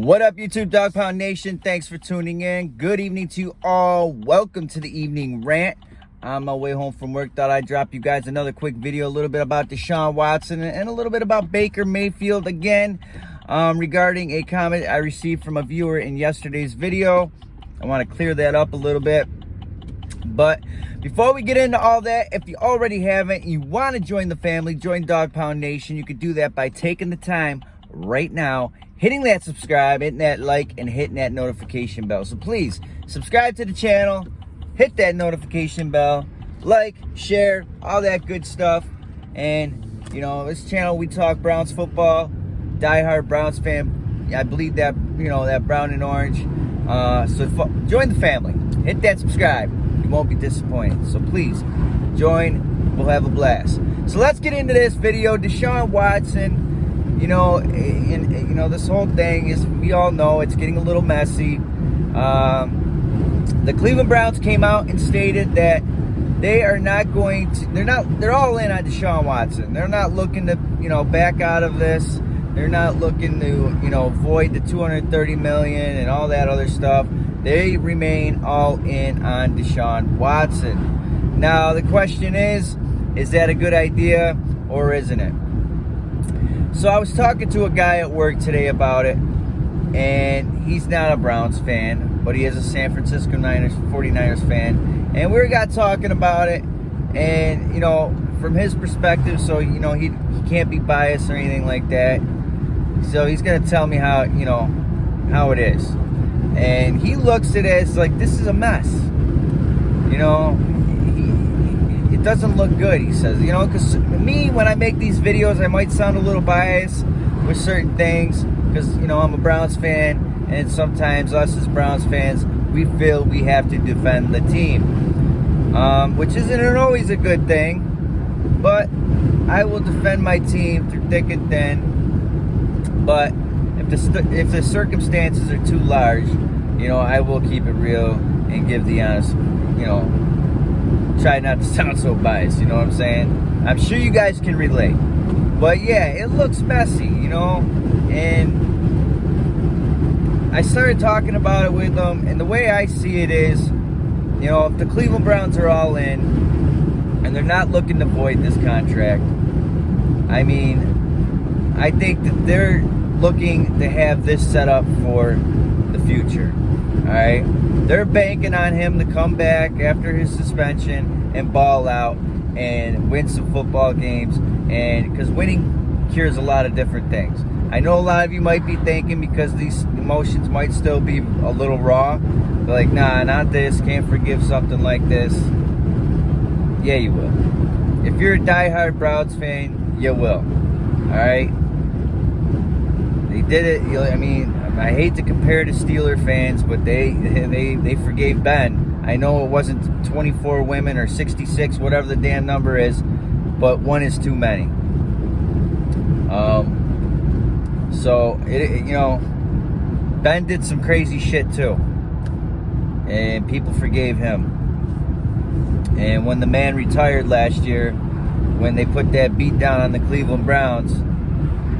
What up, YouTube Dog Pound Nation? Thanks for tuning in. Good evening to you all. Welcome to the evening rant. On my way home from work, thought I'd drop you guys another quick video, a little bit about Deshaun Watson and a little bit about Baker Mayfield again, regarding a comment I received from a viewer in yesterday's video. I want to clear that up a little bit. But before we get into all that, if you already haven't, you want to join the family, join Dog Pound Nation, you could do that by taking the time right now, hitting that subscribe, hitting that like, and hitting that notification bell. So please subscribe to the channel, hit that notification bell, like, share, all that good stuff. And you know, this channel we talk Browns football, diehard Browns fan. I believe that, you know, that brown and orange. So join the family, hit that subscribe. You won't be disappointed. So please join. We'll have a blast. So let's get into this video. Deshaun Watson. You know, this whole thing is, we all know it's getting a little messy. The Cleveland Browns came out and stated that they are not going to, they're all in on Deshaun Watson. They're not looking to, you know, back out of this. They're not looking to, you know, void the $230 million and all that other stuff. They remain all in on Deshaun Watson. Now, the question is that a good idea or isn't it? So I was talking to a guy at work today about it, and he's not a Browns fan, but he is a San Francisco 49ers fan. And we got talking about it, and, you know, from his perspective, so, you know, he can't be biased or anything like that. So he's going to tell me how, you know, how it is. And he looks at it as like, this is a mess. You know, it doesn't look good, he says. You know, because me, when I make these videos, I might sound a little biased with certain things. Because, you know, I'm a Browns fan. And sometimes us as Browns fans, we feel we have to defend the team. Which isn't always a good thing. But I will defend my team through thick and thin. But if the circumstances are too large, you know, I will keep it real and give the honest, you know, try not to sound so biased, you know what I'm saying? I'm sure you guys can relate. But yeah, it looks messy, you know, and I started talking about it with them, and the way I see it is, you know, if the Cleveland Browns are all in and they're not looking to void this contract, I mean, I think that they're looking to have this set up for the future. All right, they're banking on him to come back after his suspension and ball out and win some football games, and because winning cures a lot of different things. I know a lot of you might be thinking, because these emotions might still be a little raw, they're like, nah, not this, can't forgive something like this. Yeah, you will. If you're a diehard Browns fan, you will. All right. They did it. I mean, I hate to compare to Steeler fans, but they forgave Ben. I know it wasn't 24 women or 66, whatever the damn number is, but one is too many. So you know, Ben did some crazy shit too, and people forgave him. And when the man retired last year, when they put that beat down on the Cleveland Browns,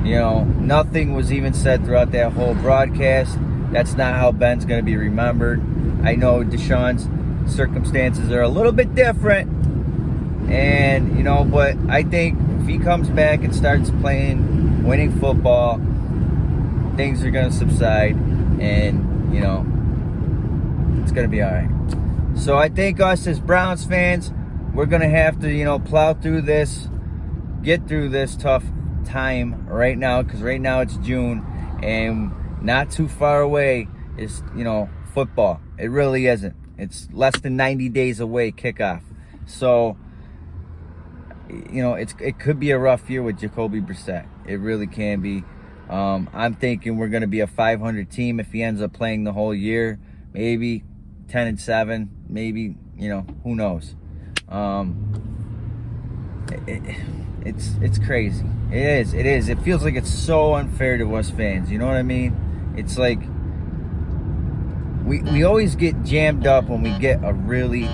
you know, nothing was even said throughout that whole broadcast. That's not how Ben's going to be remembered. I know Deshaun's circumstances are a little bit different. And, you know, but I think if he comes back and starts playing, winning football, things are going to subside. And, you know, it's going to be all right. So I think us as Browns fans, we're going to have to, you know, plow through this, get through this tough time right now, because right now it's June, and not too far away is, you know, football. It really isn't. It's less than 90 days away, kickoff. So, you know, it could be a rough year with Jacoby Brissett. It really can be. I'm thinking we're going to be a 500 team if he ends up playing the whole year. Maybe 10-7. Maybe, you know, who knows. It's crazy. It is. It feels like it's so unfair to us fans. You know what I mean? It's like we always get jammed up when we get a really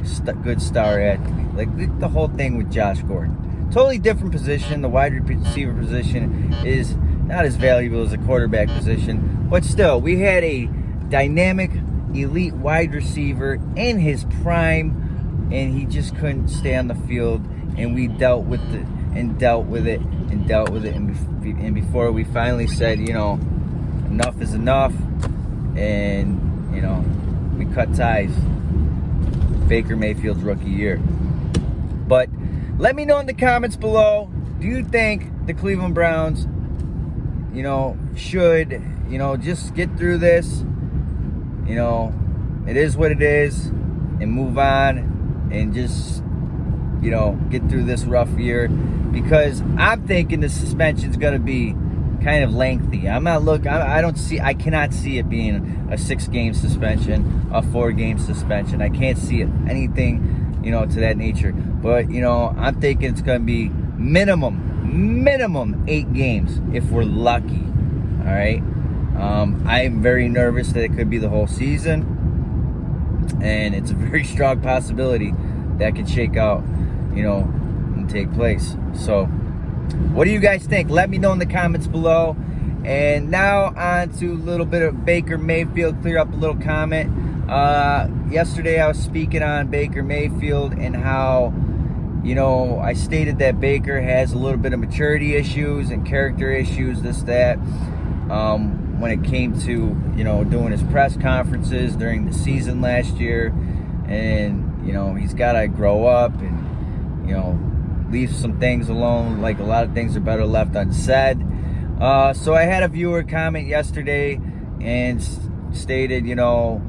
good star athlete. Like the whole thing with Josh Gordon. Totally different position. The wide receiver position is not as valuable as a quarterback position, but still, we had a dynamic, elite wide receiver in his prime, and he just couldn't stay on the field, and we dealt with it, and before we finally said, enough is enough, and, we cut ties. Baker Mayfield's rookie year. But let me know in the comments below, do you think the Cleveland Browns, should, just get through this? It is what it is, and move on, and just, get through this rough year, because I'm thinking the suspension's going to be kind of lengthy. I cannot see it being a 6-game suspension, a 4-game suspension. I can't see it, anything, to that nature. But, I'm thinking it's going to be minimum 8 games if we're lucky. All right. I'm very nervous that it could be the whole season, and it's a very strong possibility that could shake out, and take place. So, what do you guys think? Let me know in the comments below. And now on to a little bit of Baker Mayfield. Clear up a little comment. Yesterday I was speaking on Baker Mayfield and how, I stated that Baker has a little bit of maturity issues and character issues, this, that, when it came to, doing his press conferences during the season last year. And, he's got to grow up and, leave some things alone. Like, a lot of things are better left unsaid. So I had a viewer comment yesterday and stated, well,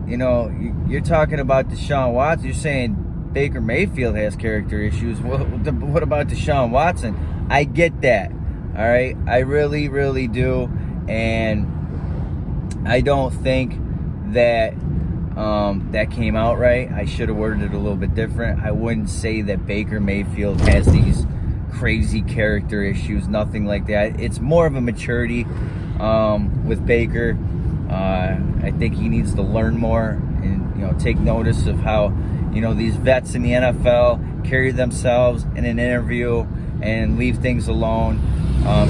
you're talking about Deshaun Watson. You're saying Baker Mayfield has character issues. What about Deshaun Watson? I get that. All right. I really, really do. And I don't think that that came out right. I should have worded it a little bit different. I wouldn't say that Baker Mayfield has these crazy character issues, nothing like that. It's more of a maturity with Baker. I think he needs to learn more and, take notice of how, these vets in the NFL carry themselves in an interview and leave things alone.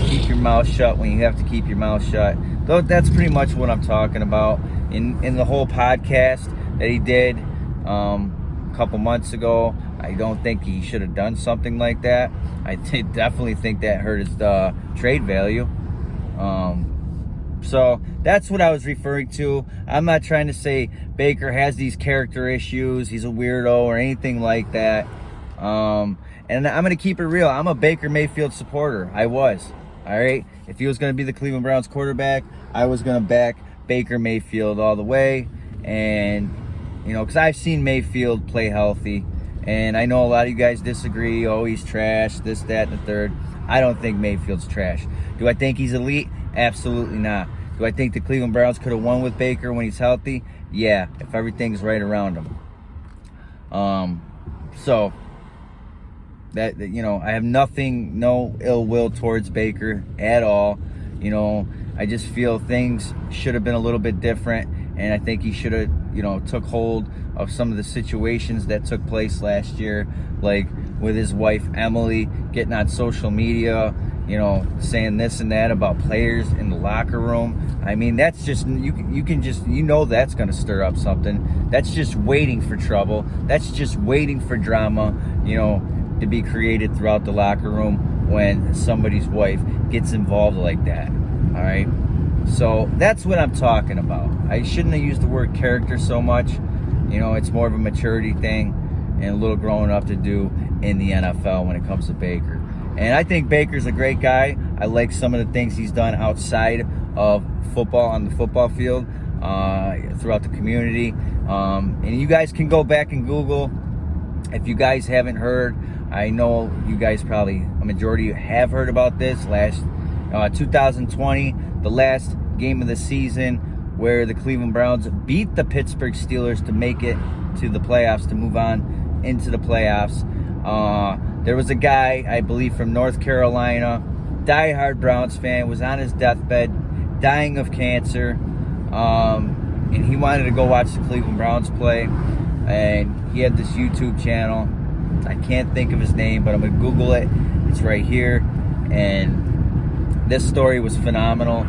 Keep your mouth shut when you have to keep your mouth shut. Though that's pretty much what I'm talking about. In the whole podcast that he did a couple months ago, I don't think he should have done something like that. I definitely think that hurt his trade value. So that's what I was referring to. I'm not trying to say Baker has these character issues, he's a weirdo or anything like that. And I'm going to keep it real. I'm a Baker Mayfield supporter. I was. All right. If he was going to be the Cleveland Browns quarterback, I was going to back Baker Mayfield all the way. And, because I've seen Mayfield play healthy. And I know a lot of you guys disagree. Oh, he's trash, this, that, and the third. I don't think Mayfield's trash. Do I think he's elite? Absolutely not. Do I think the Cleveland Browns could have won with Baker when he's healthy? Yeah, if everything's right around him. So, that, I have no ill will towards Baker at all. I just feel things should have been a little bit different. And I think he should have, took hold of some of the situations that took place last year, like with his wife Emily getting on social media, saying this and that about players in the locker room. I mean, that's just, you can just, that's going to stir up something. That's just waiting for trouble. That's just waiting for drama, to be created throughout the locker room when somebody's wife gets involved like that. All right. So that's what I'm talking about. I shouldn't have used the word character so much. It's more of a maturity thing and a little growing up to do in the NFL when it comes to Baker. And I think Baker's a great guy. I like some of the things he's done outside of football, on the football field, throughout the community. And you guys can go back and Google. If you guys haven't heard, I know you guys probably, a majority have heard about this. 2020, the last game of the season, where the Cleveland Browns beat the Pittsburgh Steelers to make it to the playoffs, to move on into the playoffs. There was a guy, I believe from North Carolina, diehard Browns fan, was on his deathbed, dying of cancer, and he wanted to go watch the Cleveland Browns play, and he had this YouTube channel. I can't think of his name, but I'm going to Google it. It's right here, and This story was phenomenal.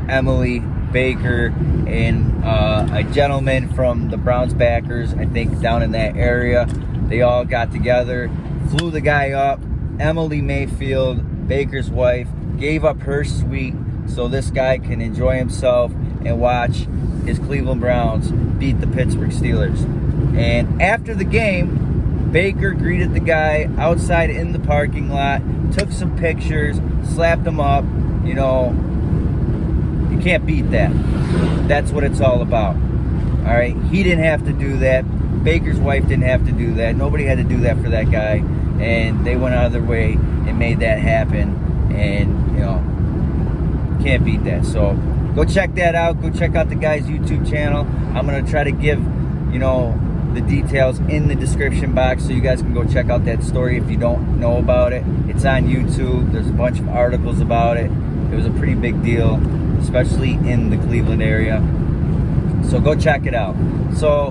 Emily, Baker, and a gentleman from the Browns backers, I think down in that area, they all got together, flew the guy up. Emily Mayfield, Baker's wife, gave up her suite so this guy can enjoy himself and watch his Cleveland Browns beat the Pittsburgh Steelers. And after the game, Baker greeted the guy outside in the parking lot, took some pictures, slapped him up. You know, you can't beat that. That's what it's all about. All right, he didn't have to do that. Baker's wife didn't have to do that. Nobody had to do that for that guy. And they went out of their way and made that happen. And, you know, can't beat that. So go check that out. Go check out the guy's YouTube channel. I'm going to try to give, you know, the details in the description box so you guys can go check out that story if you don't know about it. It's on YouTube. There's a bunch of articles about it. It was a pretty big deal, especially in the Cleveland area. So go check it out. So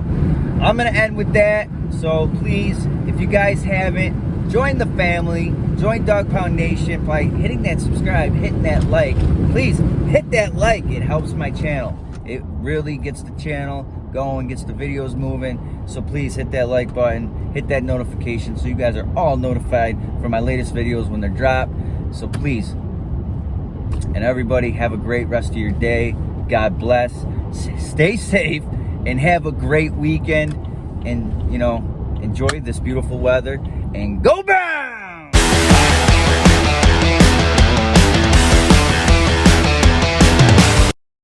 I'm going to end with that. So please, if you guys haven't, join the family. Join Dog Pound Nation by hitting that subscribe, hitting that like. Please hit that like. It helps my channel. It really gets the channel going, gets the videos moving. So please hit that like button, hit that notification so you guys are all notified for my latest videos when they're dropped. So please, and everybody have a great rest of your day. God bless. Stay safe and have a great weekend. And, you know, enjoy this beautiful weather. And go back!